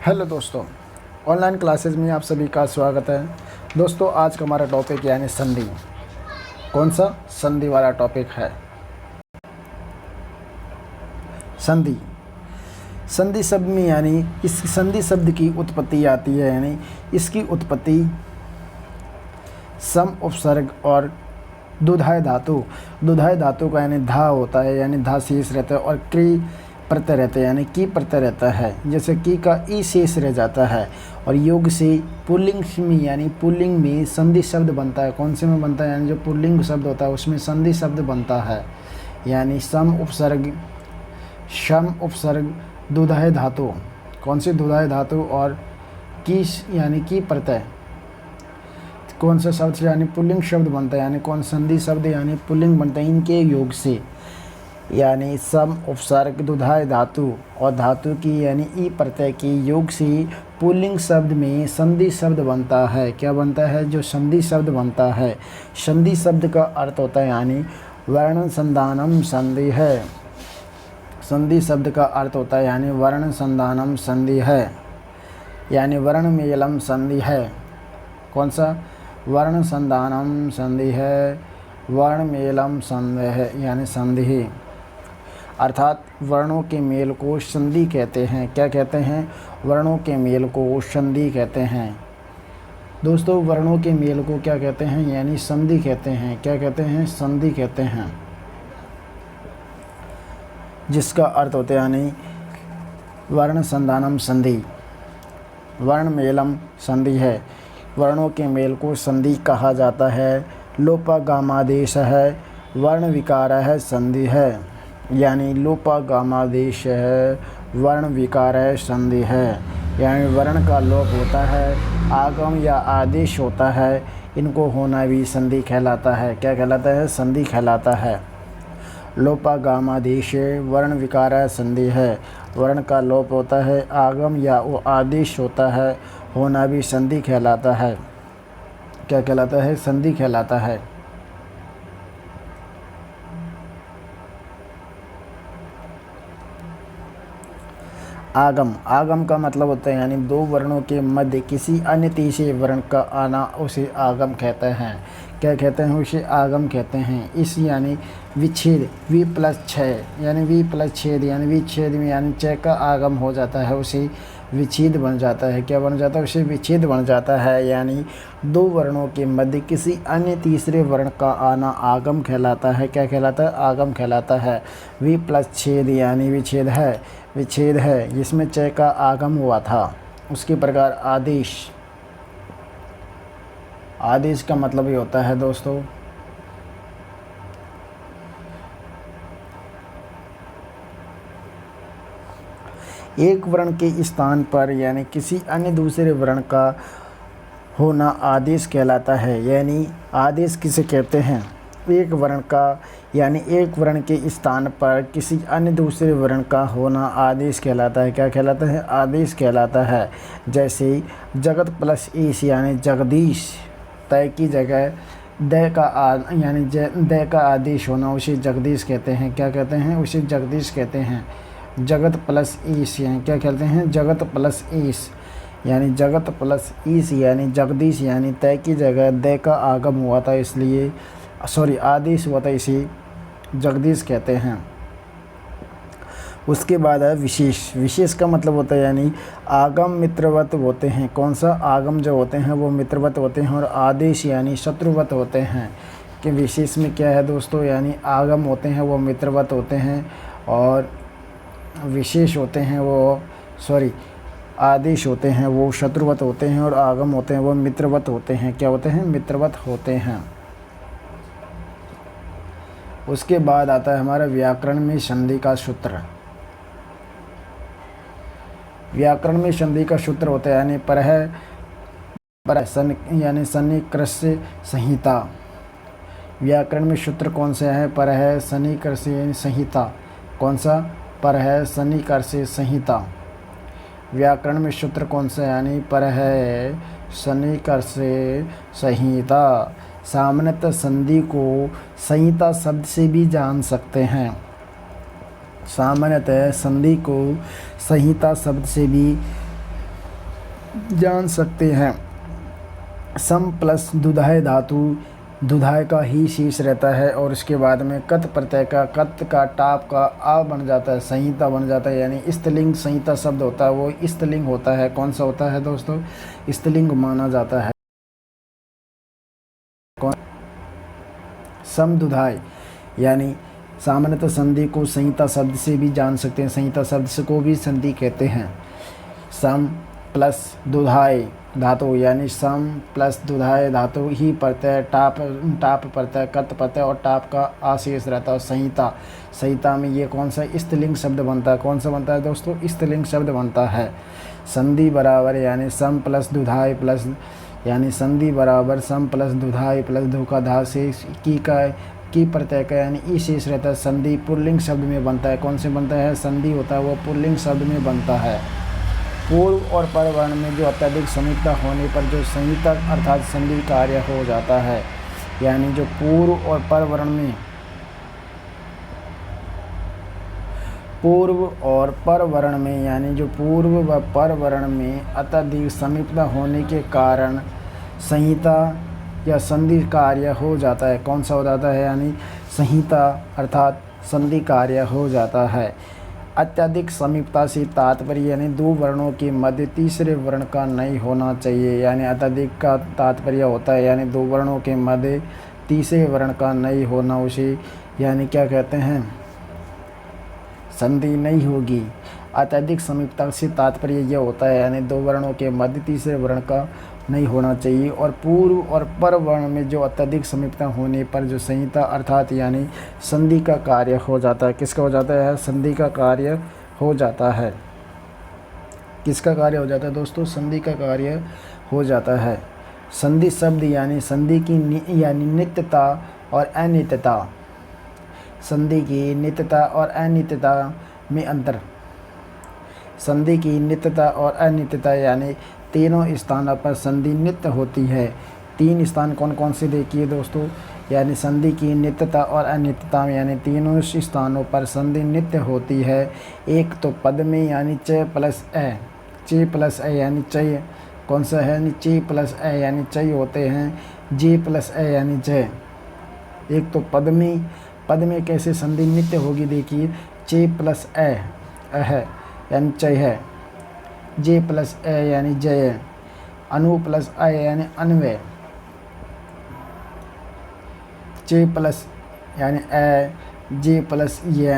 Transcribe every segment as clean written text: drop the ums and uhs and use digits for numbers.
Hello दोस्तों, online classes में आप सभी का स्वागत है। दोस्तों, आज का हमारा टॉपिक यानी संधि। कौन सा? संधि वाला टॉपिक है। संधि संधि शब्द में यानी इस संधि शब्द की उत्पत्ति आती है, यानी इसकी उत्पत्ति सम उपसर्ग और दुधाय धातु का यानी धा होता है, यानी धा शेष रहता है, और क्री प्रत्यय रहता है, यानी की प्रत्यय रहता है। जैसे की का ई शेष रह जाता है, और योग से पुल्लिंग में यानी पुल्लिंग में संधि शब्द बनता है। कौन से में बनता है? यानी जो पुल्लिंग शब्द होता है उसमें संधि शब्द बनता है, यानी शम उपसर्ग दुधाय धातु। कौन सी? दुधाय धातु, और की यानी की प्रत्यय। कौन सा शब्द से यानी पुल्लिंग शब्द बनता है, यानी कौन संधि शब्द यानी पुल्लिंग बनता है इनके योग से, यानी सम उपसर्ग दुधाय धातु और धातु की यानी ई प्रत्यय के योग से पुल्लिंग शब्द में संधि शब्द बनता है। क्या बनता है? जो संधि शब्द बनता है। संधि शब्द का अर्थ होता है यानी वर्ण संधानम संधि है। संधि शब्द का अर्थ होता है यानी वर्ण संधानम संधि है, यानी वर्ण मेलम संधि है। कौन सा? वर्ण संधानम संधि है, वर्ण मेलम संधि है, यानी संधि, अर्थात वर्णों के मेल को संधि कहते हैं। क्या कहते हैं? वर्णों के मेल को संधि कहते हैं। दोस्तों, वर्णों के मेल को क्या कहते हैं? यानी संधि कहते हैं। क्या कहते हैं? संधि कहते हैं, जिसका अर्थ होता है यानी वर्ण संधानम संधि, वर्ण मेलम संधि है। वर्णों के मेल को संधि कहा जाता है। लोपागामादेश है, वर्ण विकार है, संधि है, यानी लोपागामादेश है, वर्ण विकार है, संधि है, यानी वर्ण का लोप होता है, आगम या आदेश होता है, इनको होना भी संधि कहलाता है। क्या कहलाता है? संधि कहलाता है। लोपागामादेश वर्ण विकार है, संधि है, वर्ण का लोप होता है, आगम या वो आदेश होता है, होना भी संधि कहलाता है। क्या कहलाता है? संधि कहलाता है। आगम का मतलब होता है यानी दो वर्णों के मध्य किसी अन्य तीसरे वर्ण का आना, उसे आगम कहते हैं। क्या कहते हैं? उसे आगम कहते हैं। इस यानी विच्छेद v+6 यानी v+छेद यानी विच्छेद में यानी च का आगम हो जाता है, उसे विच्छेद बन जाता है। क्या बन जाता है? उसे विच्छेद बन जाता है, यानी दो वर्णों के मध्य किसी अन्य तीसरे वर्ण का आना आगम कहलाता है। क्या कहलाता है? आगम कहलाता है। v+छेद यानी विच्छेद है, जिसमें च का आगम हुआ था। उसके प्रकार आदेश का मतलब ये होता है दोस्तों एक वर्ण के स्थान पर यानी किसी अन्य दूसरे वर्ण का होना आदेश कहलाता है। यानी आदेश किसे कहते हैं? एक वर्ण का यानी एक वर्ण के स्थान पर किसी अन्य दूसरे वर्ण का होना आदेश कहलाता है। क्या कहलाता है? आदेश कहलाता है। जैसे जगत प्लस ईश यानी जगदीश, तय की जगह द का आदेश होना, उसे जगदीश कहते हैं। क्या कहते हैं? उसे जगदीश कहते हैं। जगत प्लस ईश यानी क्या कहते हैं? जगत प्लस ईश यानी जगत प्लस ईश यानी जगदीश, यानी तय की जगह द का आगम हुआ था, इसलिए आदेश हुआ था, इसे जगदीश कहते हैं। उसके बाद है विशेष का मतलब होता है यानी आगम मित्रवत होते हैं। कौन सा? आगम जो होते हैं वो मित्रवत होते हैं, और आदेश यानी शत्रुवत होते हैं। कि विशेष में क्या है दोस्तों? यानी आगम होते हैं वो मित्रवत होते हैं, और विशेष होते हैं वो आदेश होते हैं वो शत्रुवत होते हैं, और आगम होते हैं वो मित्रवत होते हैं। क्या होते हैं? मित्रवत होते हैं। उसके बाद आता है हमारा व्याकरण में संधि का सूत्र। व्याकरण में संधि का सूत्र होता है यानी यानी सन्निकृष्य संहिता। व्याकरण में सूत्र कौन सा है? पर है सन्निकृष्य संहिता। कौन सा? पर है सन्निकृष्य संहिता। व्याकरण में सूत्र कौन सा? यानी पर है सन्निकृष्य संहिता। सामान्यतः संधि को संहिता शब्द से भी जान सकते हैं। सामान्यतः संधि को संहिता शब्द से भी जान सकते हैं। सम प्लस दुधाय धातु, दुधाय का ही शेष रहता है और उसके बाद में कत प्रत्यय का, कत का टाप का आ बन जाता है, संहिता बन जाता है, यानी स्त्रीलिंग संहिता शब्द होता है वो स्त्रीलिंग होता है। कौन सा होता है दोस्तों? स्त्रीलिंग माना जाता है। कौन? समदुधाय, यानी सामान्यतः संधि को संहिता शब्द से भी जान सकते हैं, संहिता शब्द से को भी संधि कहते हैं। सम प्लस दुधाय धातु, यानी सम प्लस दुधाय धातु ही प्रत्यय, टाप प्रत्यय, कत प्रत्यय और टाप का आशेष रहता है। संहिता, संहिता में ये कौन सा स्त्रीलिंग शब्द बनता है? कौन सा बनता है दोस्तों? स्त्रीलिंग शब्द बनता है। संधि बराबर, यानी सम प्लस दुधाय प्लस, यानी संधि बराबर सम प्लस दुधाय प्लस धु का धा से की प्रत्यय का, यानी ई शेष रहता है। संधि पुल्लिंग शब्द में बनता है। कौन से बनता है? संधि होता है वो पुल्लिंग शब्द में बनता है। पूर्व और पर वर्ण में जो अत्यधिक समीपता होने पर जो संहितक अर्थात संधि कार्य हो जाता है, यानी जो पूर्व और पर वर्ण में, पूर्व और पर वर्ण में, यानी जो पूर्व व पर वर्ण में अत्यधिक समीपता होने के कारण संहिता या संधि कार्य हो जाता है। कौन सा हो जाता है? यानी संहिता अर्थात संधि कार्य हो जाता है। अत्यधिक समीपता से तात्पर्य, यानी दो वर्णों के मध्य तीसरे वर्ण का नहीं होना चाहिए, यानी अत्यधिक का तात्पर्य होता है यानी दो वर्णों के मध्य तीसरे वर्ण का नहीं होना, उसे यानी क्या कहते हैं? संधि नहीं होगी। अत्यधिक समीपता से तात्पर्य यह होता है यानी दो वर्णों के मध्य तीसरे वर्ण का नहीं होना चाहिए। और पूर्व और पर वर्ण में जो अत्यधिक समीपता होने पर जो संहिता अर्थात यानी संधि का कार्य हो जाता है। किसका हो जाता है? संधि का कार्य हो जाता है। किसका कार्य हो जाता है दोस्तों? संधि का कार्य हो जाता है। संधि शब्द यानी संधि की यानी नित्यता और अनित्यता, संधि की नित्यता और अनित्यता में अंतर। संधि की नित्यता और अनित्यता, यानी तीनों स्थानों पर संधि नित्य होती है। तीन स्थान कौन कौन से देखिए दोस्तों? यानी संधि की नित्यता और अनित्यता में, यानी तीनों स्थानों पर संधि नित्य होती है। एक तो पद में, यानी च प्लस ए, चे प्लस ए यानी चय, कौन सा है? यानी चे प्लस ए यानी चय होते हैं। जे प्लस ए यानी जय। एक तो पद में, पद में कैसे संधि नित्य होगी देखिए, चे प्लस ए है यानी चय है, जे प्लस ए यानी जय, अनु प्लस अ यानी अन्वय, चे प्लस यानी ए, जे प्लस ये,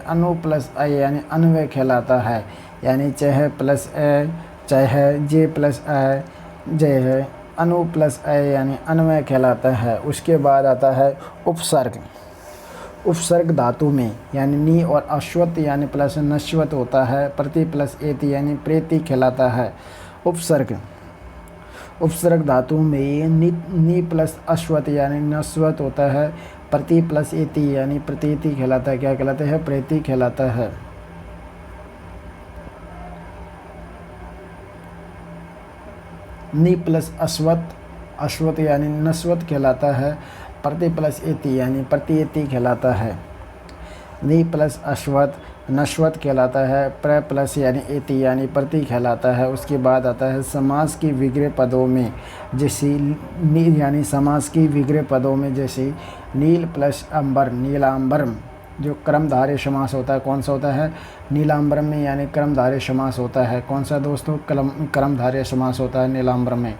अनु प्लस अ यानी अन्वय कहलाता है। यानी चह प्लस ए चय है, जे प्लस अ जय है, अनु प्लस अ यानी अन्वय कहलाता है। उसके बाद आता है उपसर्ग। उपसर्ग धातु में यानी नी और अश्वत यानी प्लस नश्वत होता है, प्रति प्लस एति यानी प्रेति कहलाता है। उपसर्ग, उपसर्ग धातु में नी प्लस अश्वत यानी नश्वत होता है, प्रति प्लस एति यानी प्रतीति कहलाता है। क्या कहलाता है? प्रेति कहलाता है। नी प्लस अश्वत, अश्वत यानी नश्वत कहलाता है, प्रति प्लस एति यानी प्रतीति कहलाता है। नी प्लस अश्वत नश्वत कहलाता है, प्र प्लस यानी एति यानी प्रति कहलाता है। उसके बाद आता है समास की विग्रह पदों में, जैसे नील यानी समास की विग्रह पदों में जैसे नील प्लस अंबर, नीलांबरम, जो क्रमधारय समास होता है। कौन सा होता है? नीलांबरम में यानी क्रमधारय समास होता है। कौन सा दोस्तों? क्रमधारय समास होता है नीलांबरम में।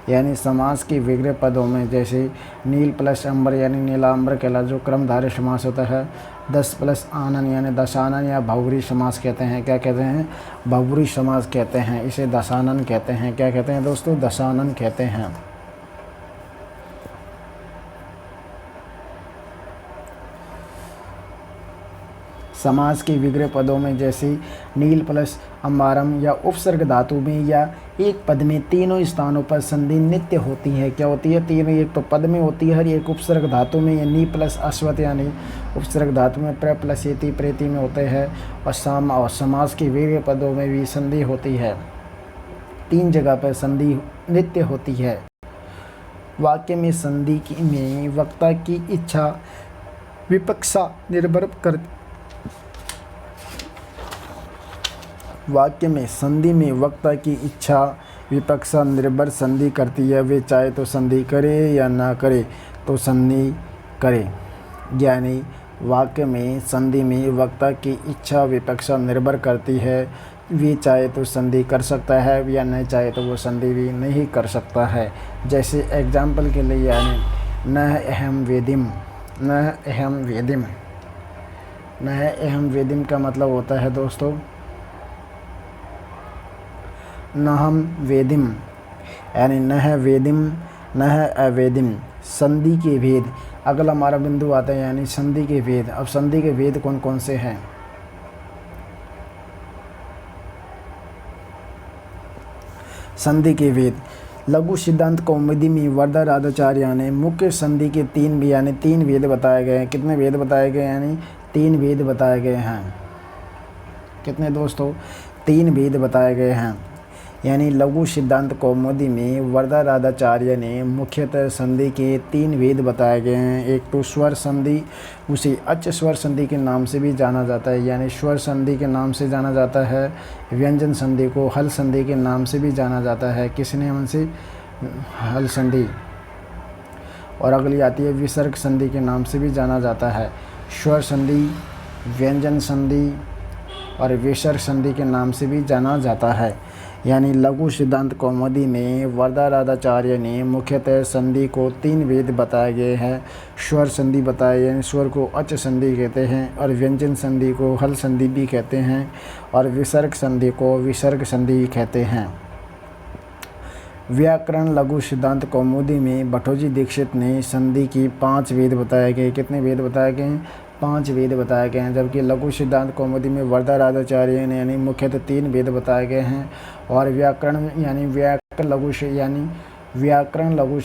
यानी समास की विग्रह पदों में जैसे नील प्लस अंबर यानी नीलांबर कहला जो क्रमधारय समास होता है। दस प्लस आनन यानी दशानन या बहुव्रीहि समास कहते हैं। क्या कहते हैं? बहुव्रीहि समास कहते हैं। इसे दशानन कहते हैं। क्या कहते हैं दोस्तों? दशानन कहते हैं। समास के विग्रह पदों में जैसे नील प्लस अंबारम या उपसर्ग धातु में या एक पद में तीनों स्थानों पर संधि नित्य होती है। क्या होती है? तीनों, एक तो पद में होती है, एक उपसर्ग धातु में या नी प्लस अश्वत यानी उपसर्ग धातु में, प्र प्लस एति प्रेति में होते हैं, और समास के विग्रह पदों में भी संधि होती है। तीन जगह पर संधि नित्य होती है। वाक्य में संधि में वक्ता की इच्छा विपक्षा निर्भर कर, वाक्य में संधि में वक्ता की इच्छा विपक्षा निर्भर संधि करती है, वे चाहे तो संधि करे या ना करे तो संधि करे। यानी वाक्य में संधि में वक्ता की इच्छा विपक्षा निर्भर करती है, वे चाहे तो संधि कर सकता है या नहीं चाहे तो वो संधि भी नहीं कर सकता है। जैसे एग्जाम्पल के लिए यानी न अहम वेदिम, न अहम वेदिम, न अहम वेदिम का मतलब होता है दोस्तों नहम वेदिम, यानी नह वेदिम नह अवेदिम, संधि के भेद। अगला हमारा बिंदु आता है यानी संधि के भेद। अब संधि के भेद कौन कौन से हैं? संधि के भेद लघु सिद्धांत कौमुदी में वरदाराधाचार्य ने मुख्य संधि के तीन भेद बताए गए हैं। कितने भेद बताए गए? यानी 3 भेद बताए गए हैं। कितने दोस्तों? 3 भेद बताए गए हैं। यानी लघु सिद्धांत कौमुदी में वरदाराधाचार्य ने मुख्यतः संधि के 3 भेद बताए गए हैं। एक तो स्वर संधि, उसे अच स्वर संधि के नाम से भी जाना जाता है, यानी स्वर संधि के नाम से जाना जाता है। व्यंजन संधि को हल संधि के नाम से भी जाना जाता है। किसने उनसे? हल संधि। और अगली आती है विसर्ग संधि के नाम से भी जाना जाता है। स्वर संधि, व्यंजन संधि और विसर्ग संधि के नाम से भी जाना जाता है। यानी लघु सिद्धांत कौमुदी में वरदाराधाचार्य ने मुख्यतः संधि को 3 भेद बताए गए हैं। स्वर संधि बताए, यानी स्वर को अच संधि कहते हैं, और व्यंजन संधि को हल संधि भी कहते हैं, और विसर्ग संधि को विसर्ग संधि कहते हैं। व्याकरण लघु सिद्धांत कौमुदी में भट्टोजी दीक्षित ने संधि की 5 भेद बताए गए। कितने भेद बताए गए हैं? 5 भेद बताए गए हैं। जबकि लघु सिद्धांत कौमुदी में वरदाराधाचार्य ने यानी मुख्यतः 3 भेद बताए गए हैं। और व्याकरण लघु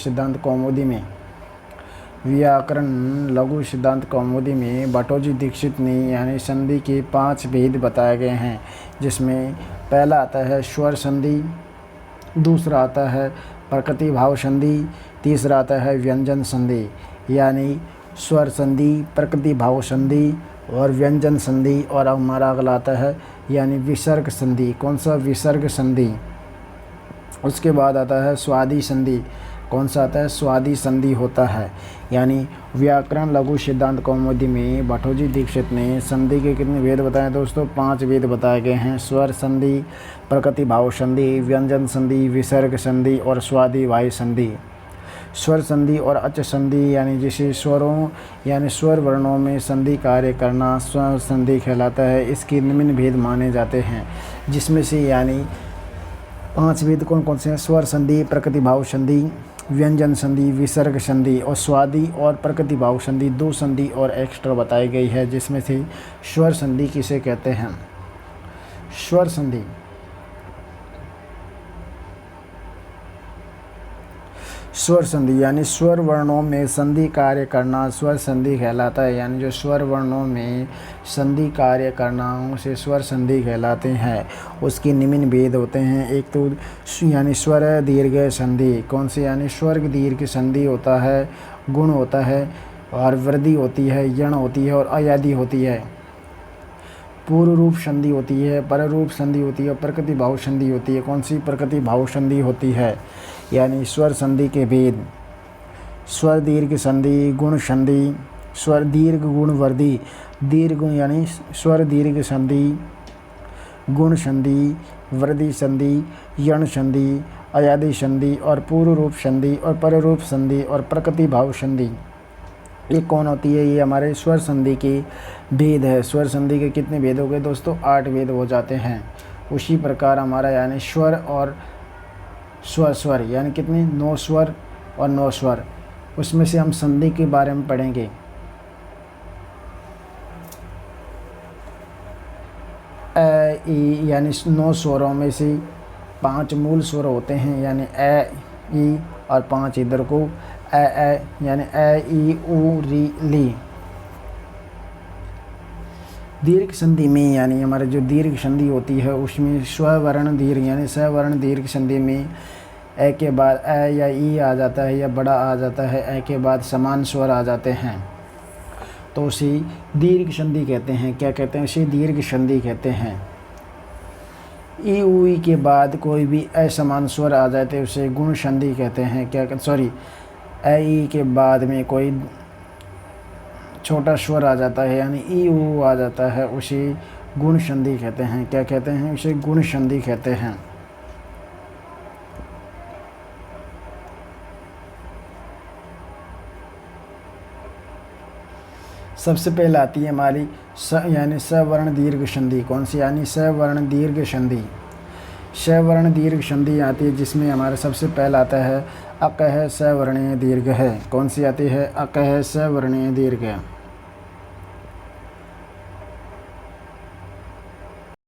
सिद्धांत कौमुदी में भट्टोजी दीक्षित ने यानी संधि के 5 भेद बताए गए हैं। जिसमें पहला आता है स्वर संधि, दूसरा आता है प्रकृति भाव संधि, तीसरा आता है व्यंजन संधि। यानी स्वर संधि, प्रकृति भाव संधि और व्यंजन संधि। और अब हमारा अगला आता है यानी विसर्ग संधि। कौन सा? विसर्ग संधि। उसके बाद आता है स्वादि संधि। कौन सा आता है? स्वादि संधि होता है। यानी व्याकरण लघु सिद्धांत कौमुदी में भट्टोजी दीक्षित ने संधि के कितने भेद बताए दोस्तों? 5 भेद बताए गए हैं। स्वर संधि, प्रकृति भाव संधि, व्यंजन संधि, विसर्ग संधि और स्वादि वायु संधि। स्वर संधि और अच संधि यानी जिसे स्वरों यानी स्वर वर्णों में संधि कार्य करना स्वर संधि कहलाता है। इसके निम्न भेद माने जाते हैं, जिसमें से यानी 5 भेद कौन कौन से हैं? स्वर संधि, प्रकृति भाव संधि, व्यंजन संधि, विसर्ग संधि और स्वादि और प्रकृति भाव संधि 2 संधि और एक्स्ट्रा बताई गई है। जिसमें से स्वर संधि किसे कहते हैं? स्वर संधि स्वर संधि यानी स्वर वर्णों में संधि कार्य करना स्वर संधि कहलाता है। यानी जो स्वर वर्णों में संधि कार्य करना उसे स्वर संधि कहलाते हैं। उसके निम्न भेद होते हैं। एक तो यानी स्वर दीर्घ संधि। कौन सी? यानी स्वर दीर्घ संधि होता है, गुण होता है और वृद्धि होती है, यण होती है और अयादि होती है। पूर्व रूप संधि होती है, पर रूप संधि होती है, प्रकृति भाव संधि होती है। कौन सी? प्रकृति भाव संधि होती है। यानी स्वर संधि के भेद: स्वर दीर्घ संधि, गुण संधि, स्वर दीर्घ गुण वृद्धि, दीर्घ यानी स्वर दीर्घ संधि, गुण संधि, वृद्धि संधि, यण संधि, अयादि संधि और पूर्व रूप संधि और पर रूप संधि और प्रकृति भाव संधि। ये कौन होती है? ये हमारे स्वर संधि के भेद है। स्वर संधि के कितने भेद हो गए दोस्तों? 8 भेद हो जाते हैं। उसी प्रकार हमारा यानी स्वर और स्वर यानी कितने? 9 स्वर और 9 स्वर। उसमें से हम संधि के बारे में पढ़ेंगे। अ ई यानी 9 स्वरों में से 5 मूल स्वर होते हैं, यानी अ ई और 5 इधर को अ यानी अ ई उ री ली। दीर्घ संधि में यानी हमारे जो दीर्घ संधि होती है उसमें स्ववर्ण दीर्घ यानी सवर्ण दीर्घ संधि में अ के बाद अ या ई आ जाता है या बड़ा आ जाता है, अ के बाद समान स्वर आ जाते हैं, तो उसे दीर्घ संधि कहते हैं। क्या कहते हैं? उसे दीर्घ संधि कहते हैं। ई उ ई के बाद कोई भी असमान स्वर आ जाए तो उसे गुण संधि कहते हैं। क्या सॉरी ए ई के बाद में कोई छोटा स्वर आ जाता है यानी ई उ आ जाता है, उसे गुण संधि कहते हैं। क्या कहते हैं? उसे गुण संधि कहते हैं। सबसे पहले आती है हमारी यानी सवर्ण दीर्घ संधि। कौन सी? यानी सवर्ण दीर्घ संधि। सवर्ण दीर्घ संधि आती है जिसमें हमारा सबसे पहला आता है अकह सवर्णीय दीर्घ है। कौन सी आती है? अकह सवर्णीय दीर्घ।